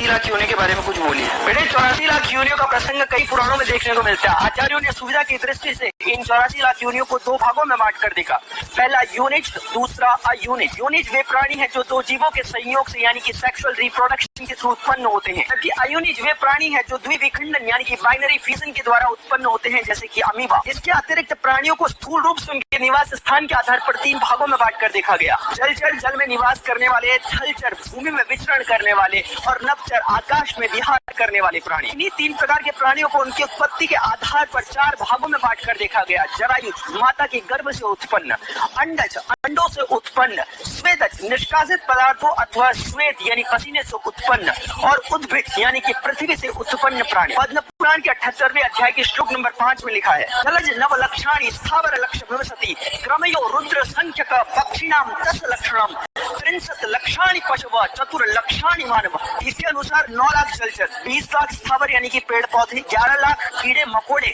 लाख योनि के बारे में कुछ बोलिए। बेटे 84 लाख योनियों का प्रसंग कई पुराणों में देखने को मिलता है। आचार्यों ने सुविधा की दृष्टि से इन 84 लाख योनियों को दो भागों में बांट कर देखा। पहला यूनिट, दूसरा अयूनिट। यूनिट वे प्राणी है जो दो जीवों के संयोग से यानी कि सेक्सुअल रिप्रोडक्शन के थ्रू उत्पन्न होते हैं, जबकि अयूनिट वे प्राणी है जो द्विविखंडन यानी कि बाइनरी फ्यूजन के द्वारा उत्पन्न होते हैं, जैसे कि अमीबा। इसके अतिरिक्त प्राणियों को स्थूल रूप से उनके निवास स्थान के आधार पर तीन भागों में बांट कर देखा गया। जलचर जल में निवास करने वाले, थलचर भूमि में विचरण करने वाले और नभचर आकाश में विहार करने वाले प्राणी। इन्हीं तीन प्रकार के प्राणियों को उनकी उत्पत्ति के आधार पर चार भागों में बांट कर देखा गया। जरायुज माता के गर्भ से उत्पन्न, अंडज अंडों से उत्पन्न, स्वेदज निष्कासित पदार्थों अथवा श्वेत यानी पसीने से उत्पन्न और उद्भिद यानी कि पृथ्वी से उत्पन्न प्राणी। पद्म पुराण के 78वें अध्याय के श्लोक नंबर 5 में लिखा है, जलज नव लक्षाणी स्थावर लक्ष्य भविष्यति क्रमयो रुद्र संख्यक पक्षिणाम 10 लक्षणम त्रिंशत लक्षाणी पशु चतुर लक्षाणी मानव। इसके अनुसार 9 लाख जलचर, 20 लाख स्थावर यानी कि पेड़ पौधे, 11 लाख कीड़े मकोड़े,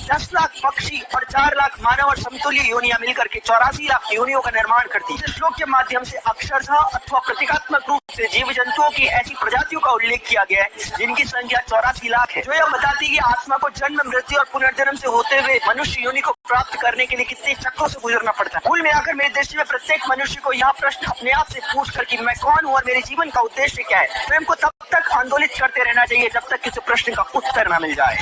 10 लाख पक्षी और 4 लाख मानव और समतुल्य योनियां मिलकर के 84 लाख योनियों का निर्माण करती है। इस श्लोक के माध्यम से अक्षरशः अथवा प्रतीकात्मक रूप से जीव जंतुओं की ऐसी प्रजातियों का उल्लेख किया गया है जिनकी संख्या 84 लाख है, जो यह बताती है कि आत्मा को जन्म, मृत्यु और पुनर्जन्म से होते हुए मनुष्य योनि को प्राप्त करने के लिए कितने चक्रों से गुजरना पड़ता है। कुल मिलाकर मेरे दृष्टि में प्रत्येक मनुष्य को यह प्रश्न अपने आप से पूछ कर कि मैं कौन हूँ और मेरे जीवन का उद्देश्य क्या है, स्वयं को तब तक आंदोलित करते रहना चाहिए जब तक किसी प्रश्न का उत्तर न मिल जाए।